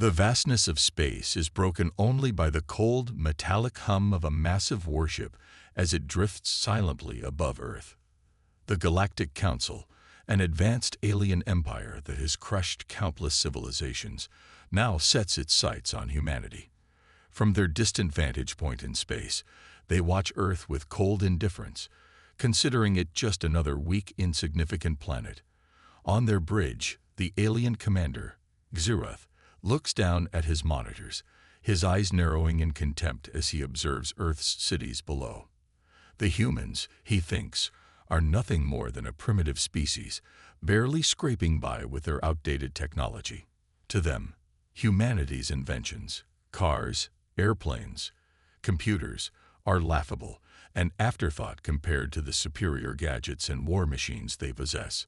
The vastness of space is broken only by the cold, metallic hum of a massive warship as it drifts silently above Earth. The Galactic Council, an advanced alien empire that has crushed countless civilizations, now sets its sights on humanity. From their distant vantage point in space, they watch Earth with cold indifference, considering it just another weak, insignificant planet. On their bridge, the alien commander, Xerath, looks down at his monitors, his eyes narrowing in contempt as he observes Earth's cities below. The humans, he thinks, are nothing more than a primitive species, barely scraping by with their outdated technology. To them, humanity's inventions, cars, airplanes, computers, are laughable, an afterthought compared to the superior gadgets and war machines they possess.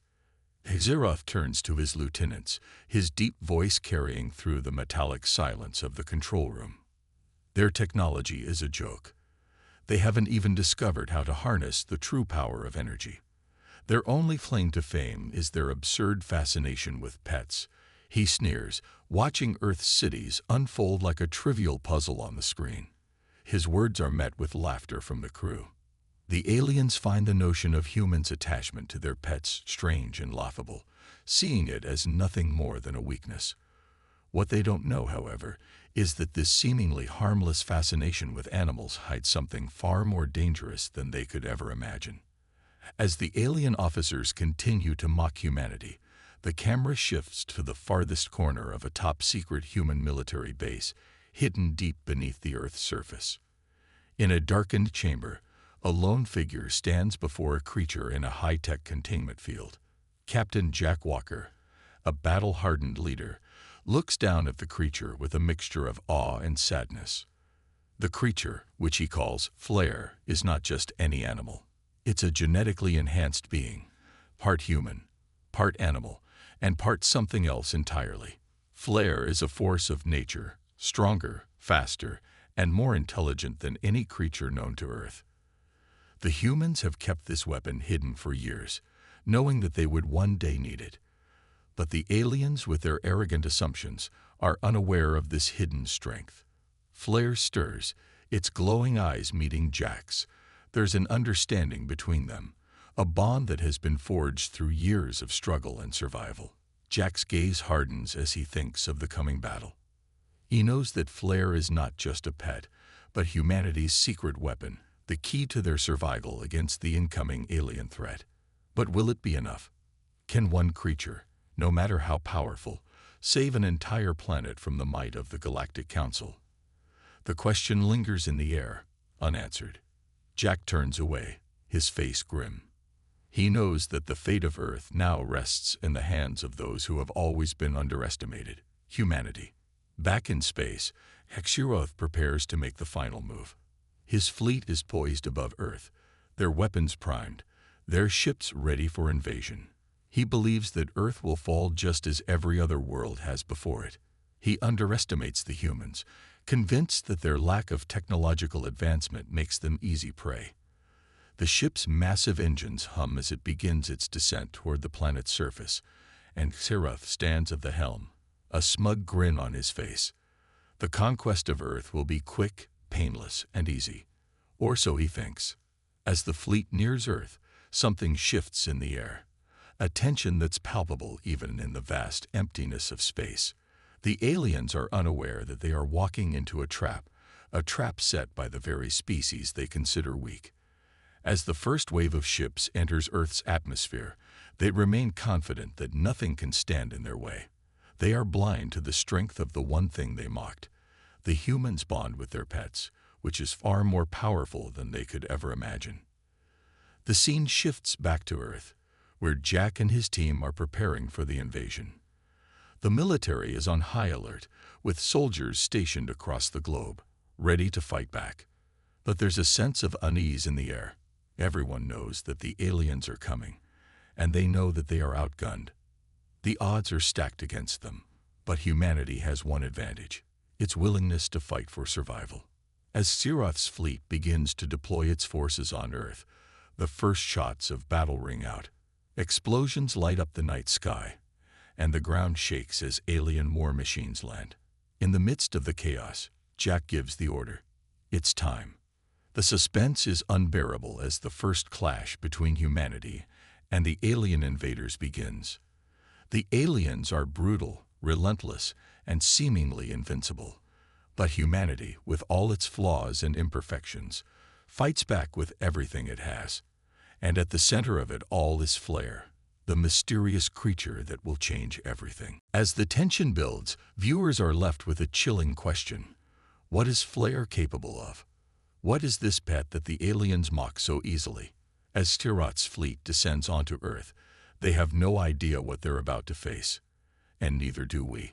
Xerath turns to his lieutenants, his deep voice carrying through the metallic silence of the control room. Their technology is a joke. They haven't even discovered how to harness the true power of energy. Their only claim to fame is their absurd fascination with pets. He sneers, watching Earth's cities unfold like a trivial puzzle on the screen. His words are met with laughter from the crew. The aliens find the notion of humans' attachment to their pets strange and laughable, seeing it as nothing more than a weakness. What they don't know, however, is that this seemingly harmless fascination with animals hides something far more dangerous than they could ever imagine. As the alien officers continue to mock humanity, the camera shifts to the farthest corner of a top-secret human military base, hidden deep beneath the Earth's surface. In a darkened chamber, a lone figure stands before a creature in a high-tech containment field. Captain Jack Walker, a battle-hardened leader, looks down at the creature with a mixture of awe and sadness. The creature, which he calls Flare, is not just any animal. It's a genetically enhanced being, part human, part animal, and part something else entirely. Flare is a force of nature, stronger, faster, and more intelligent than any creature known to Earth. The humans have kept this weapon hidden for years, knowing that they would one day need it. But the aliens, with their arrogant assumptions, are unaware of this hidden strength. Flare stirs, its glowing eyes meeting Jack's. There's an understanding between them, a bond that has been forged through years of struggle and survival. Jack's gaze hardens as he thinks of the coming battle. He knows that Flare is not just a pet, but humanity's secret weapon, the key to their survival against the incoming alien threat. But will it be enough? Can one creature, no matter how powerful, save an entire planet from the might of the Galactic Council? The question lingers in the air, unanswered. Jack turns away, his face grim. He knows that the fate of Earth now rests in the hands of those who have always been underestimated, humanity. Back in space, Xerath prepares to make the final move. His fleet is poised above Earth, their weapons primed, their ships ready for invasion. He believes that Earth will fall just as every other world has before it. He underestimates the humans, convinced that their lack of technological advancement makes them easy prey. The ship's massive engines hum as it begins its descent toward the planet's surface, and Xerath stands at the helm, a smug grin on his face. The conquest of Earth will be quick, painless, and easy. Or so he thinks. As the fleet nears Earth, something shifts in the air, a tension that's palpable even in the vast emptiness of space. The aliens are unaware that they are walking into a trap set by the very species they consider weak. As the first wave of ships enters Earth's atmosphere, they remain confident that nothing can stand in their way. They are blind to the strength of the one thing they mocked. The humans bond with their pets, which is far more powerful than they could ever imagine. The scene shifts back to Earth, where Jack and his team are preparing for the invasion. The military is on high alert, with soldiers stationed across the globe, ready to fight back. But there's a sense of unease in the air. Everyone knows that the aliens are coming, and they know that they are outgunned. The odds are stacked against them, but humanity has one advantage: its willingness to fight for survival. As Xerath's fleet begins to deploy its forces on Earth, the first shots of battle ring out. Explosions light up the night sky, and the ground shakes as alien war machines land. In the midst of the chaos, Jack gives the order. It's time. The suspense is unbearable as the first clash between humanity and the alien invaders begins. The aliens are brutal, relentless, and seemingly invincible. But humanity, with all its flaws and imperfections, fights back with everything it has. And at the center of it all is Flare, the mysterious creature that will change everything. As the tension builds, viewers are left with a chilling question. What is Flare capable of? What is this pet that the aliens mock so easily? As Stirot's fleet descends onto Earth, they have no idea what they're about to face. And neither do we.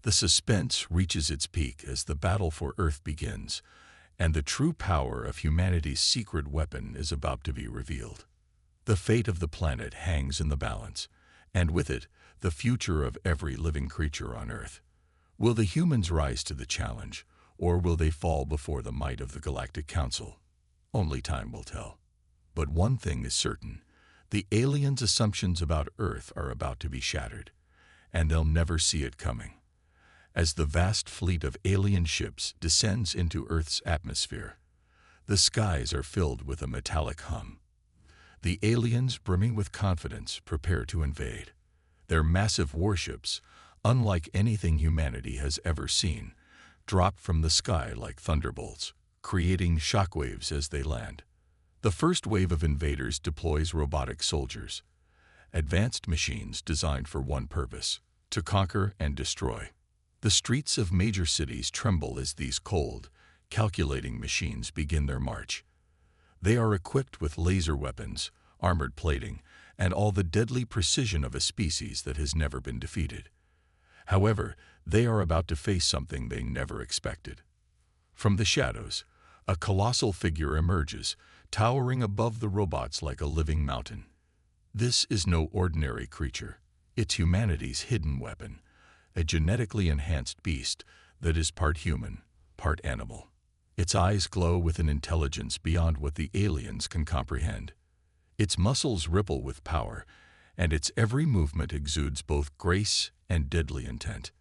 The suspense reaches its peak as the battle for Earth begins, and the true power of humanity's secret weapon is about to be revealed. The fate of the planet hangs in the balance, and with it, the future of every living creature on Earth. Will the humans rise to the challenge, or will they fall before the might of the Galactic Council? Only time will tell. But one thing is certain. The aliens' assumptions about Earth are about to be shattered, and they'll never see it coming. As the vast fleet of alien ships descends into Earth's atmosphere, the skies are filled with a metallic hum. The aliens, brimming with confidence, prepare to invade. Their massive warships, unlike anything humanity has ever seen, drop from the sky like thunderbolts, creating shockwaves as they land. The first wave of invaders deploys robotic soldiers, advanced machines designed for one purpose: to conquer and destroy. The streets of major cities tremble as these cold, calculating machines begin their march. They are equipped with laser weapons, armored plating, and all the deadly precision of a species that has never been defeated. However, they are about to face something they never expected. From the shadows, a colossal figure emerges, towering above the robots like a living mountain. This is no ordinary creature. It's humanity's hidden weapon, a genetically enhanced beast that is part human, part animal. Its eyes glow with an intelligence beyond what the aliens can comprehend. Its muscles ripple with power, and its every movement exudes both grace and deadly intent.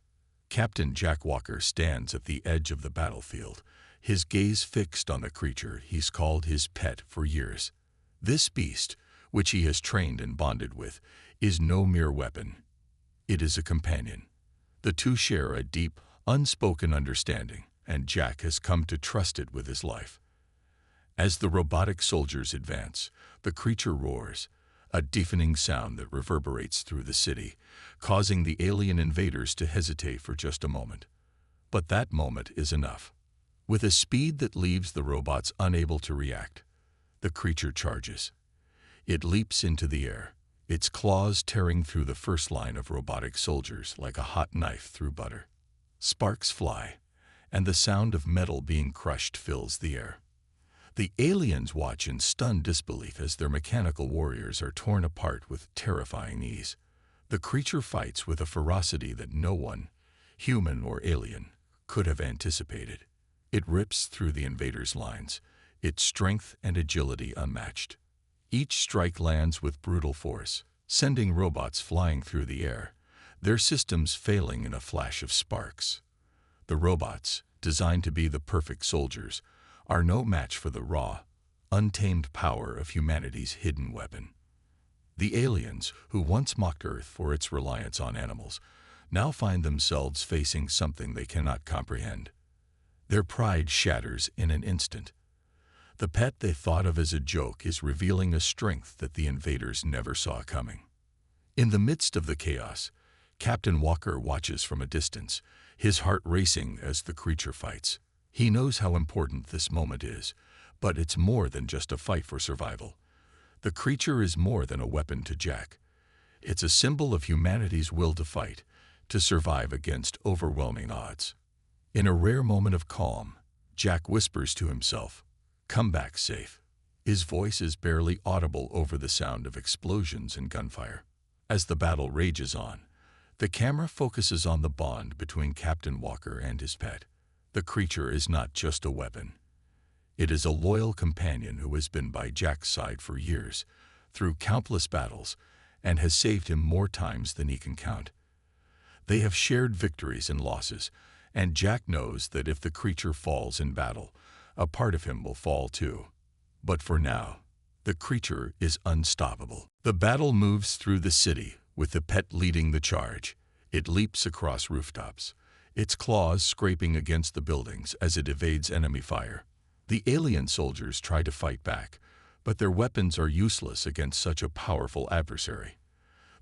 Captain Jack Walker stands at the edge of the battlefield, his gaze fixed on the creature he's called his pet for years. This beast, which he has trained and bonded with, is no mere weapon. It is a companion. The two share a deep, unspoken understanding, and Jack has come to trust it with his life. As the robotic soldiers advance, the creature roars, a deafening sound that reverberates through the city, causing the alien invaders to hesitate for just a moment. But that moment is enough. With a speed that leaves the robots unable to react, the creature charges. It leaps into the air, its claws tearing through the first line of robotic soldiers like a hot knife through butter. Sparks fly, and the sound of metal being crushed fills the air. The aliens watch in stunned disbelief as their mechanical warriors are torn apart with terrifying ease. The creature fights with a ferocity that no one, human or alien, could have anticipated. It rips through the invaders' lines, its strength and agility unmatched. Each strike lands with brutal force, sending robots flying through the air, their systems failing in a flash of sparks. The robots, designed to be the perfect soldiers, are no match for the raw, untamed power of humanity's hidden weapon. The aliens, who once mocked Earth for its reliance on animals, now find themselves facing something they cannot comprehend. Their pride shatters in an instant. The pet they thought of as a joke is revealing a strength that the invaders never saw coming. In the midst of the chaos, Captain Walker watches from a distance, his heart racing as the creature fights. He knows how important this moment is, but it's more than just a fight for survival. The creature is more than a weapon to Jack. It's a symbol of humanity's will to fight, to survive against overwhelming odds. In a rare moment of calm, Jack whispers to himself, "Come back safe." His voice is barely audible over the sound of explosions and gunfire. As the battle rages on, the camera focuses on the bond between Captain Walker and his pet. The creature is not just a weapon. It is a loyal companion who has been by Jack's side for years, through countless battles, and has saved him more times than he can count. They have shared victories and losses, and Jack knows that if the creature falls in battle, a part of him will fall too. But for now, the creature is unstoppable. The battle moves through the city, with the pet leading the charge. It leaps across rooftops, its claws scraping against the buildings as it evades enemy fire. The alien soldiers try to fight back, but their weapons are useless against such a powerful adversary.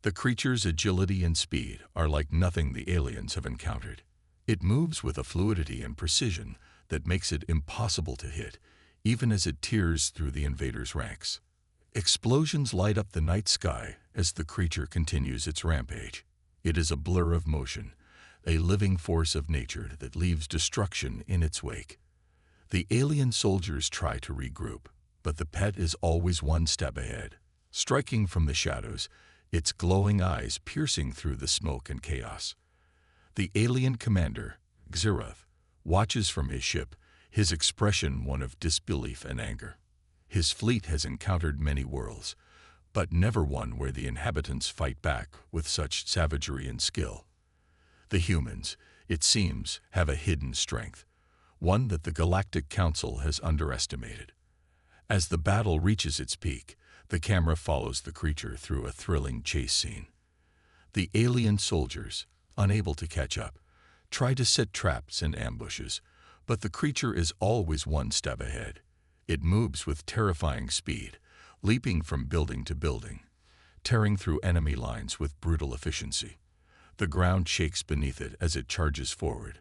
The creature's agility and speed are like nothing the aliens have encountered. It moves with a fluidity and precision that makes it impossible to hit, even as it tears through the invaders' ranks. Explosions light up the night sky as the creature continues its rampage. It is a blur of motion, a living force of nature that leaves destruction in its wake. The alien soldiers try to regroup, but the pet is always one step ahead, striking from the shadows, its glowing eyes piercing through the smoke and chaos. The alien commander, Xerath, watches from his ship, his expression one of disbelief and anger. His fleet has encountered many worlds, but never one where the inhabitants fight back with such savagery and skill. The humans, it seems, have a hidden strength, one that the Galactic Council has underestimated. As the battle reaches its peak, the camera follows the creature through a thrilling chase scene. The alien soldiers, unable to catch up, try to set traps and ambushes, but the creature is always one step ahead. It moves with terrifying speed, leaping from building to building, tearing through enemy lines with brutal efficiency. The ground shakes beneath it as it charges forward,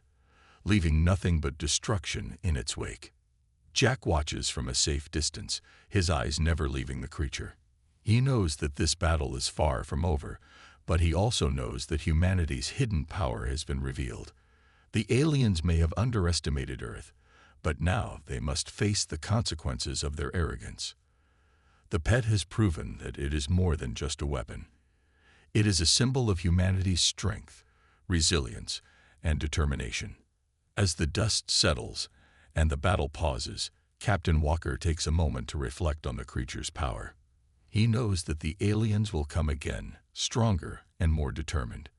leaving nothing but destruction in its wake. Jack watches from a safe distance, his eyes never leaving the creature. He knows that this battle is far from over, but he also knows that humanity's hidden power has been revealed. The aliens may have underestimated Earth, but now they must face the consequences of their arrogance. The pet has proven that it is more than just a weapon. It is a symbol of humanity's strength, resilience, and determination. As the dust settles and the battle pauses, Captain Walker takes a moment to reflect on the creature's power. He knows that the aliens will come again, stronger and more determined.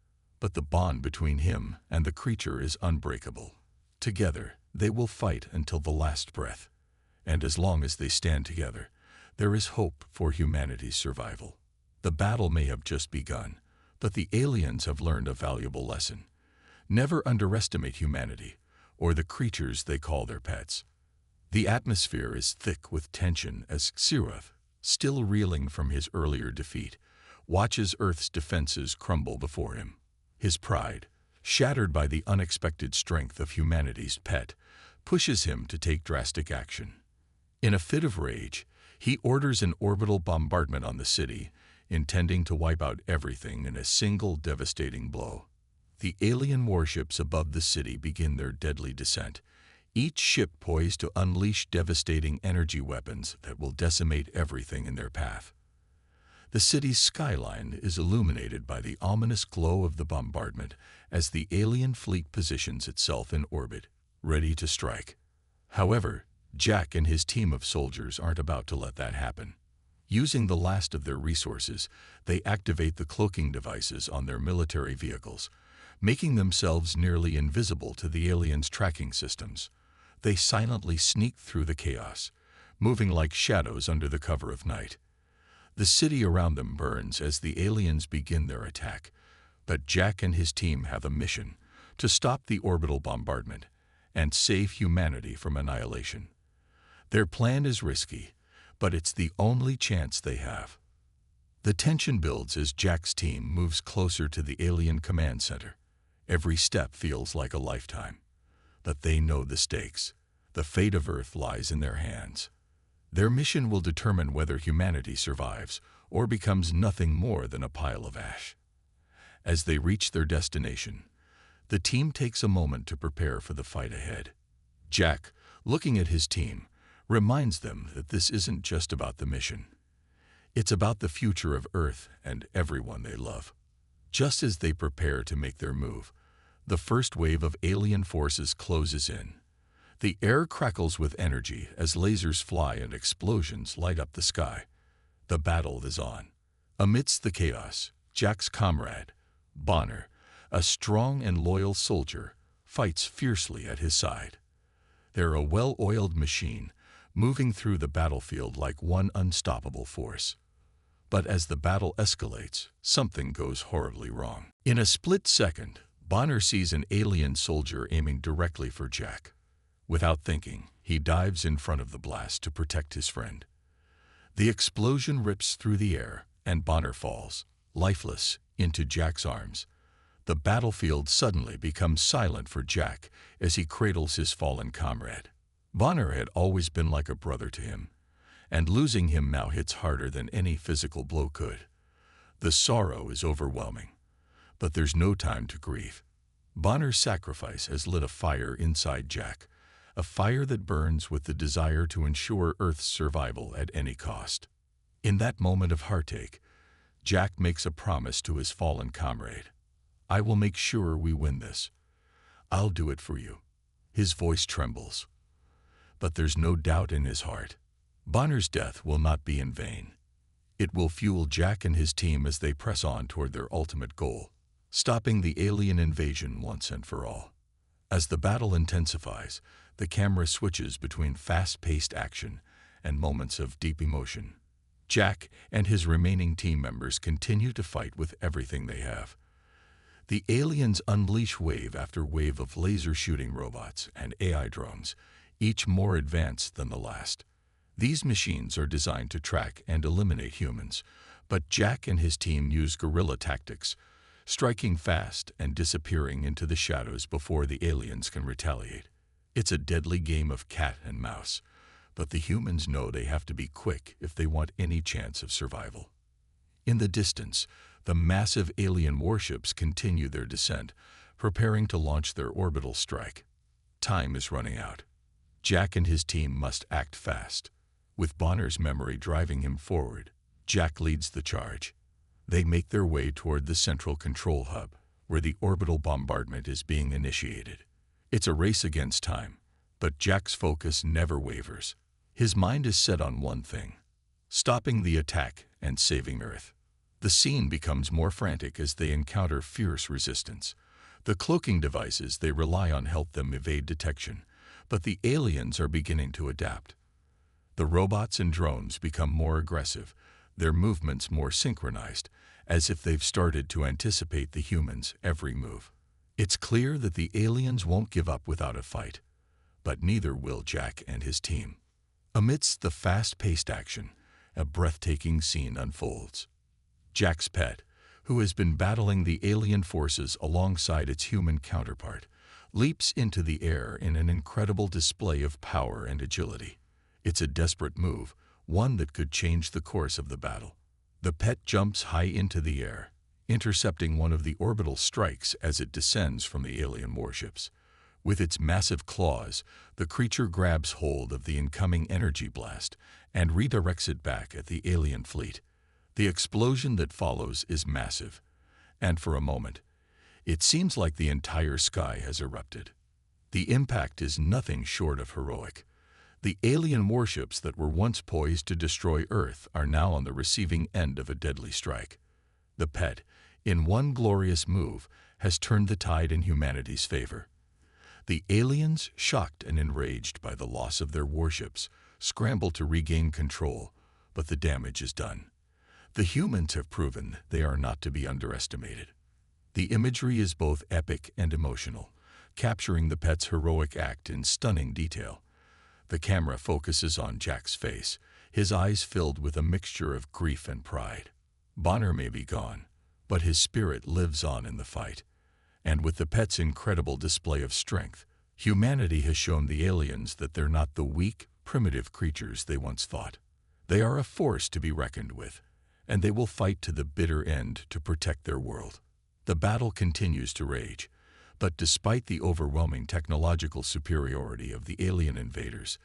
But the bond between him and the creature is unbreakable. Together, they will fight until the last breath. And as long as they stand together, there is hope for humanity's survival. The battle may have just begun, but the aliens have learned a valuable lesson. Never underestimate humanity, or the creatures they call their pets. The atmosphere is thick with tension as Xerath, still reeling from his earlier defeat, watches Earth's defenses crumble before him. His pride, shattered by the unexpected strength of humanity's pet, pushes him to take drastic action. In a fit of rage, he orders an orbital bombardment on the city, intending to wipe out everything in a single devastating blow. The alien warships above the city begin their deadly descent, each ship poised to unleash devastating energy weapons that will decimate everything in their path. The city's skyline is illuminated by the ominous glow of the bombardment as the alien fleet positions itself in orbit, ready to strike. However, Jack and his team of soldiers aren't about to let that happen. Using the last of their resources, they activate the cloaking devices on their military vehicles, making themselves nearly invisible to the aliens' tracking systems. They silently sneak through the chaos, moving like shadows under the cover of night. The city around them burns as the aliens begin their attack, but Jack and his team have a mission: to stop the orbital bombardment and save humanity from annihilation. Their plan is risky, but it's the only chance they have. The tension builds as Jack's team moves closer to the alien command center. Every step feels like a lifetime. But they know the stakes. The fate of Earth lies in their hands. Their mission will determine whether humanity survives or becomes nothing more than a pile of ash. As they reach their destination, the team takes a moment to prepare for the fight ahead. Jack, looking at his team, reminds them that this isn't just about the mission. It's about the future of Earth and everyone they love. Just as they prepare to make their move, the first wave of alien forces closes in. The air crackles with energy as lasers fly and explosions light up the sky. The battle is on. Amidst the chaos, Jack's comrade, Bonner, a strong and loyal soldier, fights fiercely at his side. They're a well-oiled machine, moving through the battlefield like one unstoppable force. But as the battle escalates, something goes horribly wrong. In a split second, Bonner sees an alien soldier aiming directly for Jack. Without thinking, he dives in front of the blast to protect his friend. The explosion rips through the air, and Bonner falls, lifeless, into Jack's arms. The battlefield suddenly becomes silent for Jack as he cradles his fallen comrade. Bonner had always been like a brother to him, and losing him now hits harder than any physical blow could. The sorrow is overwhelming, but there's no time to grieve. Bonner's sacrifice has lit a fire inside Jack, a fire that burns with the desire to ensure Earth's survival at any cost. In that moment of heartache, Jack makes a promise to his fallen comrade. "I will make sure we win this. I'll do it for you." His voice trembles, but there's no doubt in his heart. Bonner's death will not be in vain. It will fuel Jack and his team as they press on toward their ultimate goal, stopping the alien invasion once and for all. As the battle intensifies, the camera switches between fast-paced action and moments of deep emotion. Jack and his remaining team members continue to fight with everything they have. The aliens unleash wave after wave of laser-shooting robots and AI drones, each more advanced than the last. These machines are designed to track and eliminate humans, but Jack and his team use guerrilla tactics, striking fast and disappearing into the shadows before the aliens can retaliate. It's a deadly game of cat and mouse, but the humans know they have to be quick if they want any chance of survival. In the distance, the massive alien warships continue their descent, preparing to launch their orbital strike. Time is running out. Jack and his team must act fast. With Bonner's memory driving him forward, Jack leads the charge. They make their way toward the central control hub, where the orbital bombardment is being initiated. It's a race against time, but Jack's focus never wavers. His mind is set on one thing: stopping the attack and saving Earth. The scene becomes more frantic as they encounter fierce resistance. The cloaking devices they rely on help them evade detection, but the aliens are beginning to adapt. The robots and drones become more aggressive, their movements more synchronized, as if they've started to anticipate the humans' every move. It's clear that the aliens won't give up without a fight, but neither will Jack and his team. Amidst the fast-paced action, a breathtaking scene unfolds. Jack's pet, who has been battling the alien forces alongside its human counterpart, leaps into the air in an incredible display of power and agility. It's a desperate move, one that could change the course of the battle. The pet jumps high into the air, intercepting one of the orbital strikes as it descends from the alien warships. With its massive claws, the creature grabs hold of the incoming energy blast and redirects it back at the alien fleet. The explosion that follows is massive, and for a moment, it seems like the entire sky has erupted. The impact is nothing short of heroic. The alien warships that were once poised to destroy Earth are now on the receiving end of a deadly strike. The pet, in one glorious move, has turned the tide in humanity's favor. The aliens, shocked and enraged by the loss of their warships, scramble to regain control, but the damage is done. The humans have proven they are not to be underestimated. The imagery is both epic and emotional, capturing the pet's heroic act in stunning detail. The camera focuses on Jack's face, his eyes filled with a mixture of grief and pride. Bonner may be gone, but his spirit lives on in the fight. And with the pet's incredible display of strength, humanity has shown the aliens that they're not the weak, primitive creatures they once thought. They are a force to be reckoned with, and they will fight to the bitter end to protect their world. The battle continues to rage, but despite the overwhelming technological superiority of the alien invaders,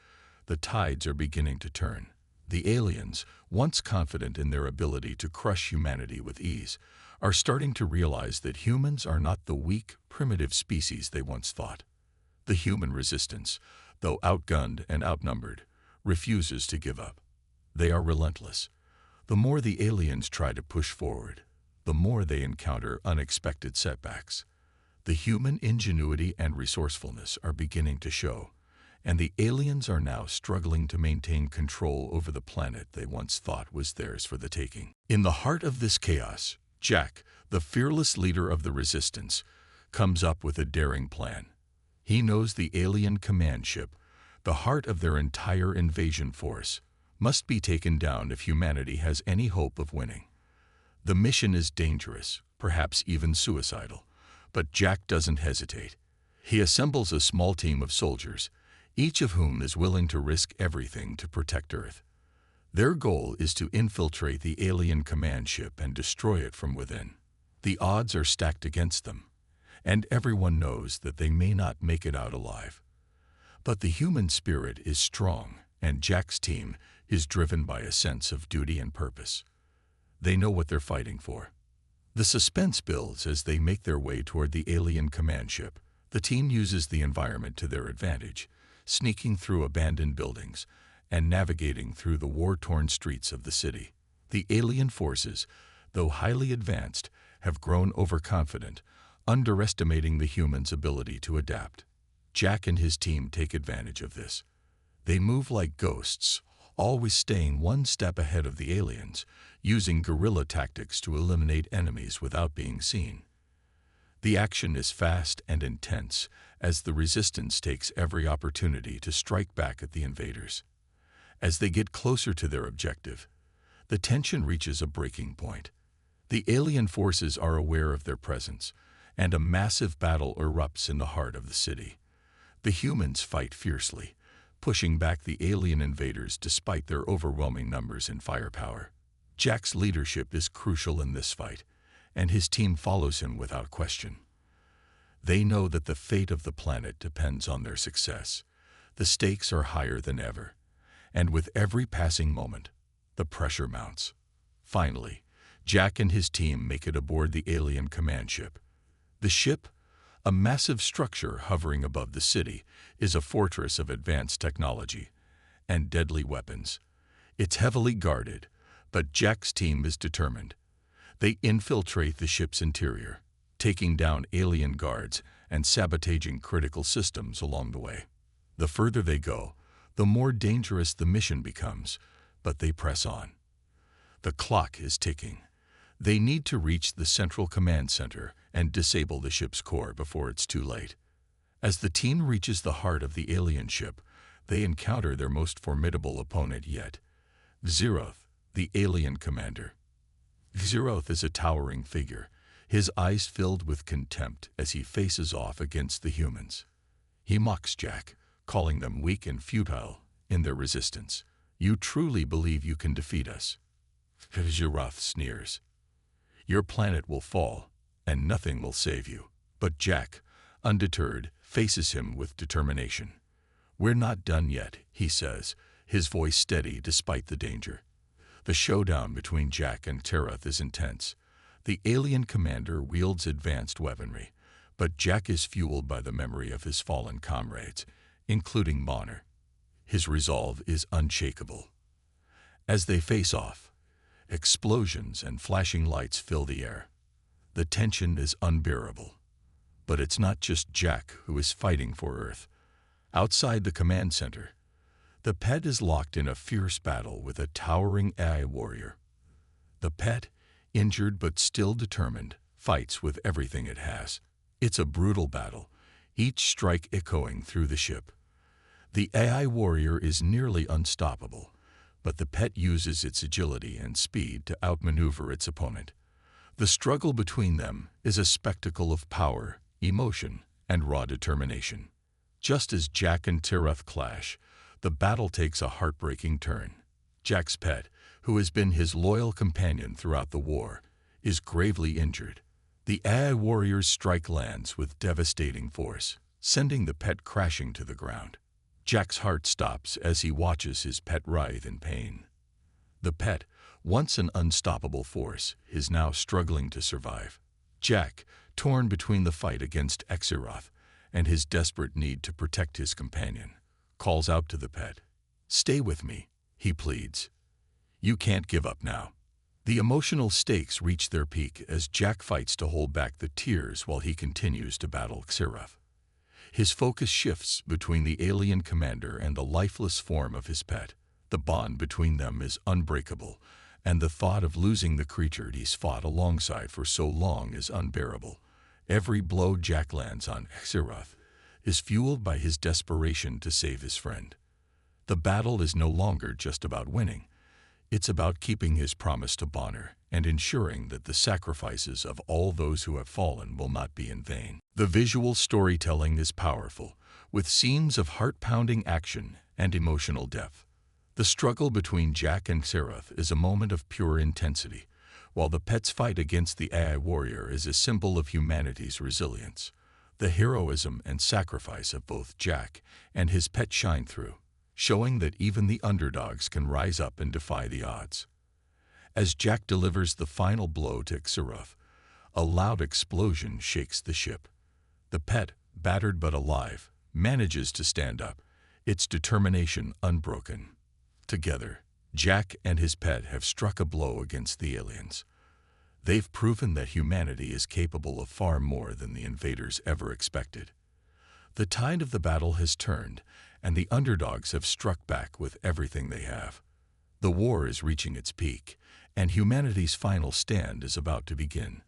the tides are beginning to turn. The aliens, once confident in their ability to crush humanity with ease, are starting to realize that humans are not the weak, primitive species they once thought. The human resistance, though outgunned and outnumbered, refuses to give up. They are relentless. The more the aliens try to push forward, the more they encounter unexpected setbacks. The human ingenuity and resourcefulness are beginning to show, and the aliens are now struggling to maintain control over the planet they once thought was theirs for the taking. In the heart of this chaos, Jack, the fearless leader of the Resistance, comes up with a daring plan. He knows the alien command ship, the heart of their entire invasion force, must be taken down if humanity has any hope of winning. The mission is dangerous, perhaps even suicidal, but Jack doesn't hesitate. He assembles a small team of soldiers, each of whom is willing to risk everything to protect Earth. Their goal is to infiltrate the alien command ship and destroy it from within. The odds are stacked against them, and everyone knows that they may not make it out alive. But the human spirit is strong, and Jack's team is driven by a sense of duty and purpose. They know what they're fighting for. The suspense builds as they make their way toward the alien command ship. The team uses the environment to their advantage, sneaking through abandoned buildings and navigating through the war-torn streets of the city. The alien forces, though highly advanced, have grown overconfident, underestimating the humans' ability to adapt. Jack and his team take advantage of this. They move like ghosts, always staying one step ahead of the aliens, using guerrilla tactics to eliminate enemies without being seen. The action is fast and intense as the Resistance takes every opportunity to strike back at the invaders. As they get closer to their objective, the tension reaches a breaking point. The alien forces are aware of their presence, and a massive battle erupts in the heart of the city. The humans fight fiercely, pushing back the alien invaders despite their overwhelming numbers and firepower. Jack's leadership is crucial in this fight, and his team follows him without question. They know that the fate of the planet depends on their success. The stakes are higher than ever, and with every passing moment, the pressure mounts. Finally, Jack and his team make it aboard the alien command ship. The ship, a massive structure hovering above the city, is a fortress of advanced technology and deadly weapons. It's heavily guarded, but Jack's team is determined. They infiltrate the ship's interior, taking down alien guards and sabotaging critical systems along the way. The further they go, the more dangerous the mission becomes, but they press on. The clock is ticking. They need to reach the central command center and disable the ship's core before it's too late. As the team reaches the heart of the alien ship, they encounter their most formidable opponent yet, Zeroth, the alien commander. Zeroth is a towering figure, his eyes filled with contempt as he faces off against the humans. He mocks Jack, calling them weak and futile in their resistance. "You truly believe you can defeat us?" Zeroth sneers. "Your planet will fall, and nothing will save you." But Jack, undeterred, faces him with determination. "We're not done yet," he says, his voice steady despite the danger. The showdown between Jack and Teroth is intense. The alien commander wields advanced weaponry, but Jack is fueled by the memory of his fallen comrades, including Bonner. His resolve is unshakable. As they face off, explosions and flashing lights fill the air. The tension is unbearable. But it's not just Jack who is fighting for Earth. Outside the command center, the pet is locked in a fierce battle with a towering AI warrior. The pet, injured but still determined, fights with everything it has. It's a brutal battle, each strike echoing through the ship. The AI warrior is nearly unstoppable, but the pet uses its agility and speed to outmaneuver its opponent. The struggle between them is a spectacle of power, emotion, and raw determination. Just as Jack and Teroth clash, the battle takes a heartbreaking turn. Jack's pet, who has been his loyal companion throughout the war, is gravely injured. The AI warrior's strike lands with devastating force, sending the pet crashing to the ground. Jack's heart stops as he watches his pet writhe in pain. The pet, once an unstoppable force, is now struggling to survive. Jack, torn between the fight against Zeroth and his desperate need to protect his companion, calls out to the pet. "Stay with me," he pleads. "You can't give up now." The emotional stakes reach their peak as Jack fights to hold back the tears while he continues to battle Xerath. His focus shifts between the alien commander and the lifeless form of his pet. The bond between them is unbreakable, and the thought of losing the creature he's fought alongside for so long is unbearable. Every blow Jack lands on Xerath is fueled by his desperation to save his friend. The battle is no longer just about winning. It's about keeping his promise to Bonner and ensuring that the sacrifices of all those who have fallen will not be in vain. The visual storytelling is powerful, with scenes of heart-pounding action and emotional depth. The struggle between Jack and Xerath is a moment of pure intensity, while the pet's fight against the AI warrior is a symbol of humanity's resilience. The heroism and sacrifice of both Jack and his pet shine through, showing that even the underdogs can rise up and defy the odds. As Jack delivers the final blow to Xerath, a loud explosion shakes the ship. The pet, battered but alive, manages to stand up, its determination unbroken. Together, Jack and his pet have struck a blow against the aliens. They've proven that humanity is capable of far more than the invaders ever expected. The tide of the battle has turned, and the underdogs have struck back with everything they have. The war is reaching its peak, and humanity's final stand is about to begin.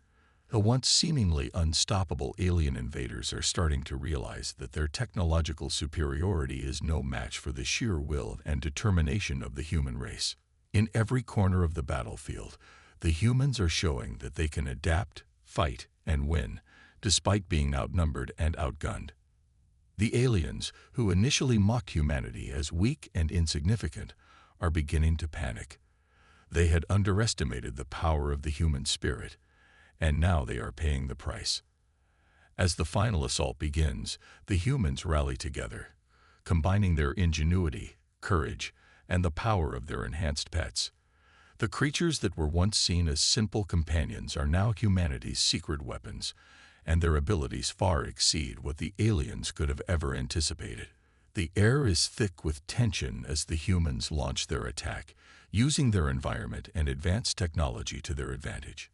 The once seemingly unstoppable alien invaders are starting to realize that their technological superiority is no match for the sheer will and determination of the human race. In every corner of the battlefield, the humans are showing that they can adapt, fight, and win, despite being outnumbered and outgunned. The aliens, who initially mocked humanity as weak and insignificant, are beginning to panic. They had underestimated the power of the human spirit, and now they are paying the price. As the final assault begins, the humans rally together, combining their ingenuity, courage, and the power of their enhanced pets. The creatures that were once seen as simple companions are now humanity's secret weapons, and their abilities far exceed what the aliens could have ever anticipated. The air is thick with tension as the humans launch their attack, using their environment and advanced technology to their advantage.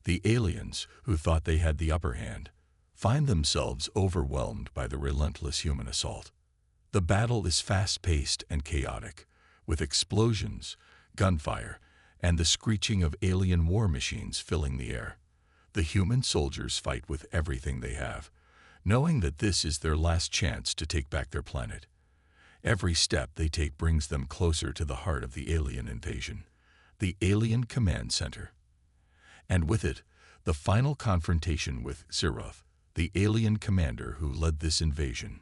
The aliens, who thought they had the upper hand, find themselves overwhelmed by the relentless human assault. The battle is fast-paced and chaotic, with explosions, gunfire, and the screeching of alien war machines filling the air. The human soldiers fight with everything they have, knowing that this is their last chance to take back their planet. Every step they take brings them closer to the heart of the alien invasion, the Alien Command Center. And with it, the final confrontation with Xerath, the alien commander who led this invasion.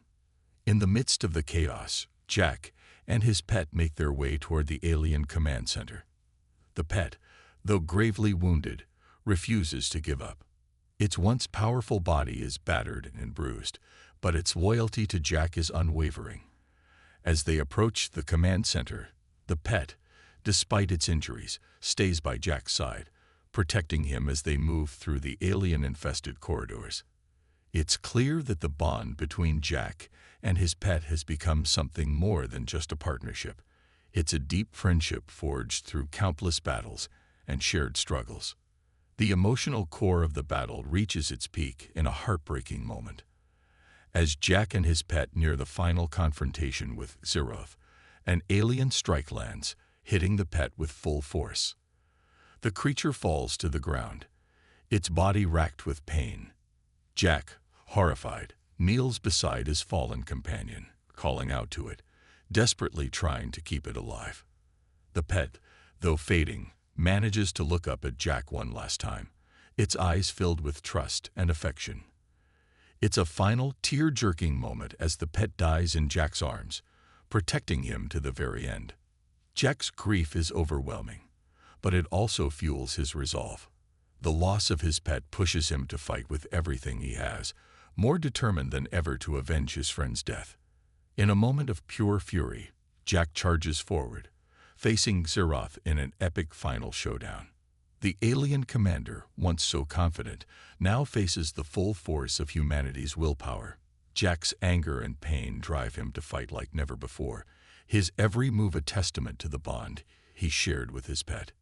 In the midst of the chaos, Jack and his pet make their way toward the Alien Command Center. The pet, though gravely wounded, refuses to give up. Its once powerful body is battered and bruised, but its loyalty to Jack is unwavering. As they approach the command center, the pet, despite its injuries, stays by Jack's side, protecting him as they move through the alien-infested corridors. It's clear that the bond between Jack and his pet has become something more than just a partnership. It's a deep friendship forged through countless battles and shared struggles. The emotional core of the battle reaches its peak in a heartbreaking moment. As Jack and his pet near the final confrontation with Xerath, an alien strike lands, hitting the pet with full force. The creature falls to the ground, its body racked with pain. Jack, horrified, kneels beside his fallen companion, calling out to it, desperately trying to keep it alive. The pet, though fading, manages to look up at Jack one last time, its eyes filled with trust and affection. It's a final, tear-jerking moment as the pet dies in Jack's arms, protecting him to the very end. Jack's grief is overwhelming, but it also fuels his resolve. The loss of his pet pushes him to fight with everything he has, more determined than ever to avenge his friend's death. In a moment of pure fury, Jack charges forward, facing Xerath in an epic final showdown. The alien commander, once so confident, now faces the full force of humanity's willpower. Jack's anger and pain drive him to fight like never before, his every move a testament to the bond he shared with his pet.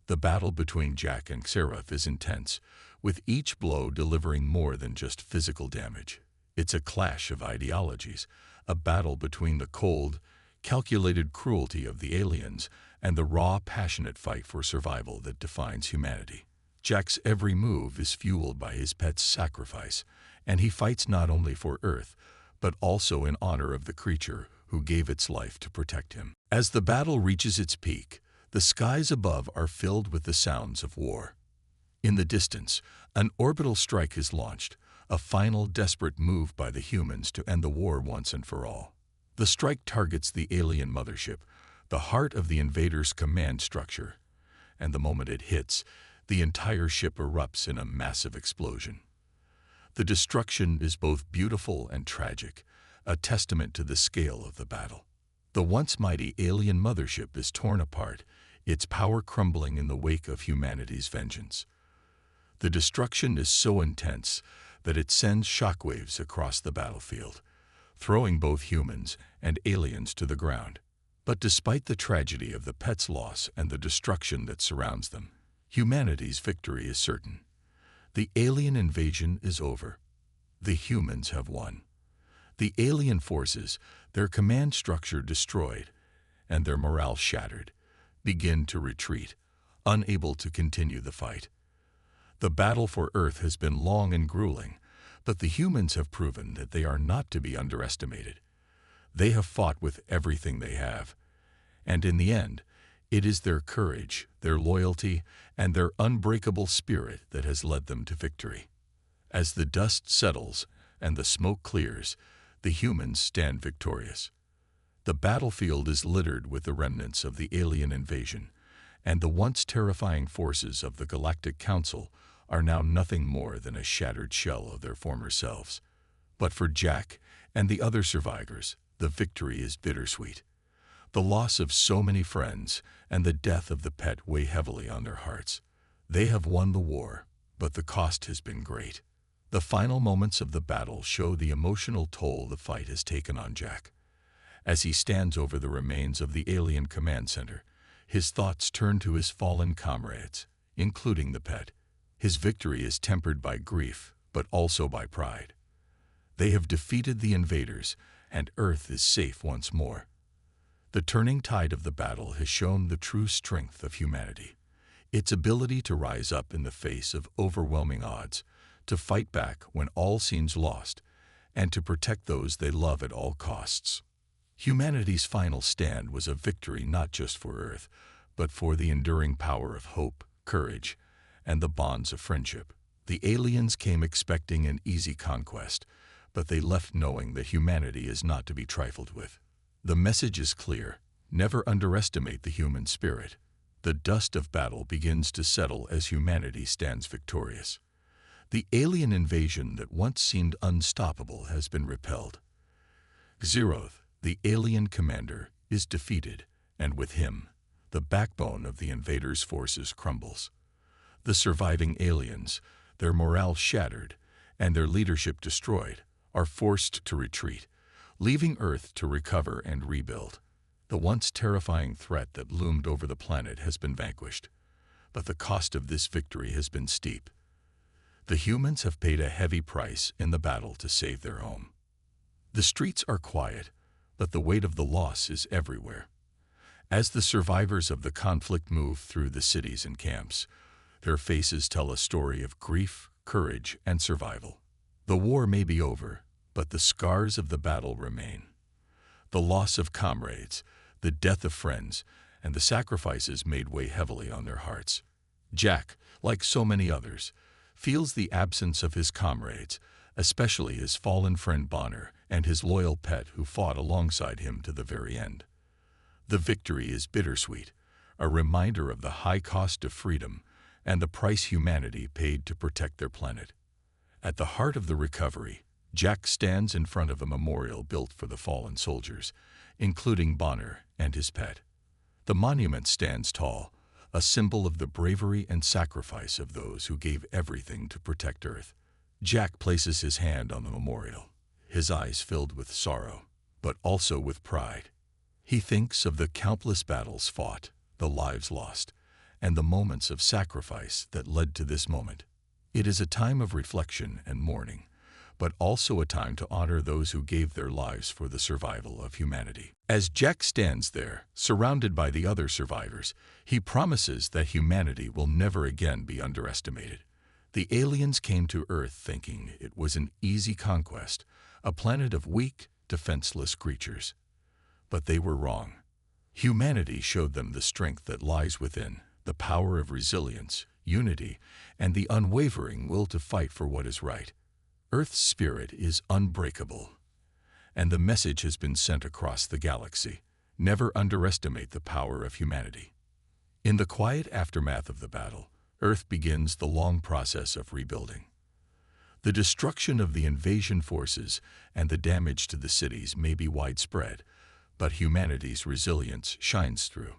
The battle between Jack and Xeroth is intense, with each blow delivering more than just physical damage. It's a clash of ideologies, a battle between the cold, calculated cruelty of the aliens and the raw, passionate fight for survival that defines humanity. Jack's every move is fueled by his pet's sacrifice, and he fights not only for Earth, but also in honor of the creature who gave its life to protect him. As the battle reaches its peak, the skies above are filled with the sounds of war. In the distance, an orbital strike is launched, a final desperate move by the humans to end the war once and for all. The strike targets the alien mothership, the heart of the invaders' command structure, and the moment it hits, the entire ship erupts in a massive explosion. The destruction is both beautiful and tragic, a testament to the scale of the battle. The once mighty alien mothership is torn apart, its power crumbling in the wake of humanity's vengeance. The destruction is so intense that it sends shockwaves across the battlefield, throwing both humans and aliens to the ground. But despite the tragedy of the pet's loss and the destruction that surrounds them, humanity's victory is certain. The alien invasion is over. The humans have won. The alien forces, their command structure destroyed and their morale shattered, begin to retreat, unable to continue the fight. The battle for Earth has been long and grueling, but the humans have proven that they are not to be underestimated. They have fought with everything they have, and in the end, it is their courage, their loyalty, and their unbreakable spirit that has led them to victory. As the dust settles and the smoke clears, the humans stand victorious. The battlefield is littered with the remnants of the alien invasion, and the once terrifying forces of the Galactic Council are now nothing more than a shattered shell of their former selves. But for Jack and the other survivors, the victory is bittersweet. The loss of so many friends and the death of the pet weigh heavily on their hearts. They have won the war, but the cost has been great. The final moments of the battle show the emotional toll the fight has taken on Jack. As he stands over the remains of the alien command center, his thoughts turn to his fallen comrades, including the pet. His victory is tempered by grief, but also by pride. They have defeated the invaders, and Earth is safe once more. The turning tide of the battle has shown the true strength of humanity, its ability to rise up in the face of overwhelming odds, to fight back when all seems lost, and to protect those they love at all costs. Humanity's final stand was a victory not just for Earth, but for the enduring power of hope, courage, and the bonds of friendship. The aliens came expecting an easy conquest, but they left knowing that humanity is not to be trifled with. The message is clear: never underestimate the human spirit. The dust of battle begins to settle as humanity stands victorious. The alien invasion that once seemed unstoppable has been repelled. Xeroth, the alien commander, is defeated, and with him, the backbone of the invaders' forces crumbles. The surviving aliens, their morale shattered and their leadership destroyed, are forced to retreat, leaving Earth to recover and rebuild. The once terrifying threat that loomed over the planet has been vanquished, but the cost of this victory has been steep. The humans have paid a heavy price in the battle to save their home. The streets are quiet, but the weight of the loss is everywhere. As the survivors of the conflict move through the cities and camps, their faces tell a story of grief, courage, and survival. The war may be over, but the scars of the battle remain. The loss of comrades, the death of friends, and the sacrifices made weigh heavily on their hearts. Jack, like so many others, feels the absence of his comrades, especially his fallen friend Bonner and his loyal pet who fought alongside him to the very end. The victory is bittersweet, a reminder of the high cost of freedom and the price humanity paid to protect their planet. At the heart of the recovery, Jack stands in front of a memorial built for the fallen soldiers, including Bonner and his pet. The monument stands tall, a symbol of the bravery and sacrifice of those who gave everything to protect Earth. Jack places his hand on the memorial, his eyes filled with sorrow, but also with pride. He thinks of the countless battles fought, the lives lost, and the moments of sacrifice that led to this moment. It is a time of reflection and mourning, but also a time to honor those who gave their lives for the survival of humanity. As Jack stands there, surrounded by the other survivors, he promises that humanity will never again be underestimated. The aliens came to Earth thinking it was an easy conquest, a planet of weak, defenseless creatures. But they were wrong. Humanity showed them the strength that lies within, the power of resilience, unity, and the unwavering will to fight for what is right. Earth's spirit is unbreakable, and the message has been sent across the galaxy. Never underestimate the power of humanity. In the quiet aftermath of the battle, Earth begins the long process of rebuilding. The destruction of the invasion forces and the damage to the cities may be widespread, but humanity's resilience shines through.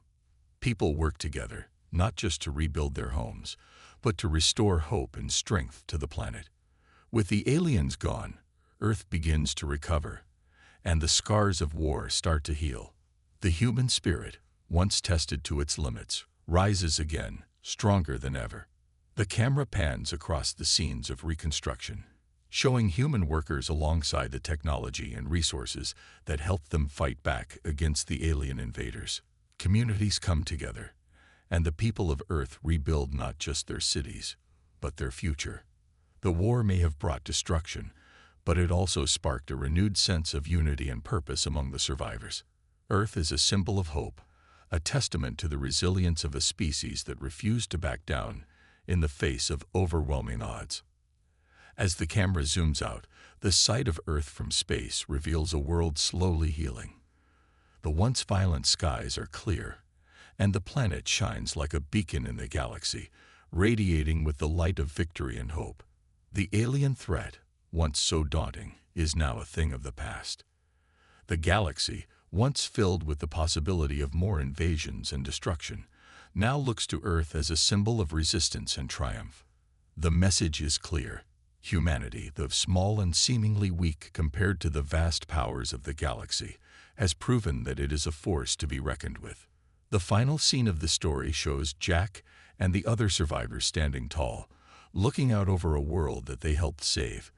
People work together, not just to rebuild their homes, but to restore hope and strength to the planet. With the aliens gone, Earth begins to recover, and the scars of war start to heal. The human spirit, once tested to its limits, rises again, stronger than ever. The camera pans across the scenes of reconstruction, showing human workers alongside the technology and resources that helped them fight back against the alien invaders. Communities come together, and the people of Earth rebuild not just their cities, but their future. The war may have brought destruction, but it also sparked a renewed sense of unity and purpose among the survivors. Earth is a symbol of hope, a testament to the resilience of a species that refused to back down in the face of overwhelming odds. As the camera zooms out, the sight of Earth from space reveals a world slowly healing. The once violent skies are clear, and the planet shines like a beacon in the galaxy, radiating with the light of victory and hope. The alien threat, once so daunting, is now a thing of the past. The galaxy, once filled with the possibility of more invasions and destruction, now looks to Earth as a symbol of resistance and triumph. The message is clear. Humanity, though small and seemingly weak compared to the vast powers of the galaxy, has proven that it is a force to be reckoned with. The final scene of the story shows Jack and the other survivors standing tall, looking out over a world that they helped save.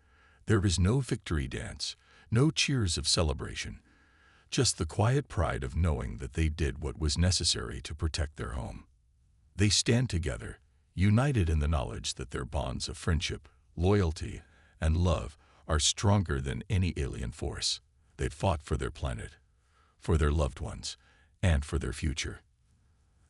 There is no victory dance, no cheers of celebration, just the quiet pride of knowing that they did what was necessary to protect their home. They stand together, united in the knowledge that their bonds of friendship, loyalty, and love are stronger than any alien force. They fought for their planet, for their loved ones, and for their future.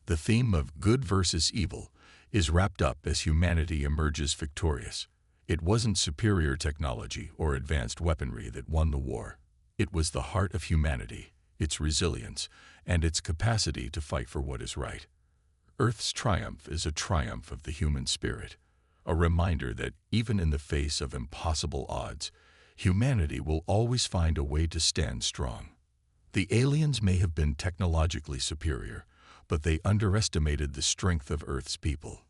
The theme of good versus evil is wrapped up as humanity emerges victorious. It wasn't superior technology or advanced weaponry that won the war. It was the heart of humanity, its resilience, and its capacity to fight for what is right. Earth's triumph is a triumph of the human spirit, a reminder that even in the face of impossible odds, humanity will always find a way to stand strong. The aliens may have been technologically superior, but they underestimated the strength of Earth's people.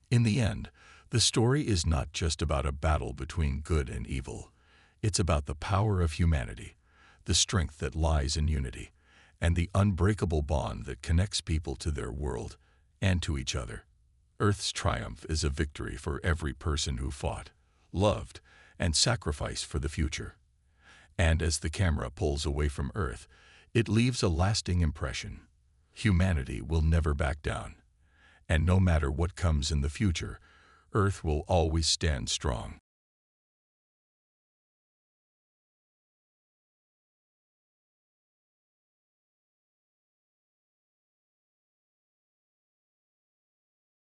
In the end, the story is not just about a battle between good and evil. It's about the power of humanity, the strength that lies in unity, and the unbreakable bond that connects people to their world and to each other. Earth's triumph is a victory for every person who fought, loved, and sacrificed for the future. And as the camera pulls away from Earth, it leaves a lasting impression. Humanity will never back down, and no matter what comes in the future, Earth will always stand strong.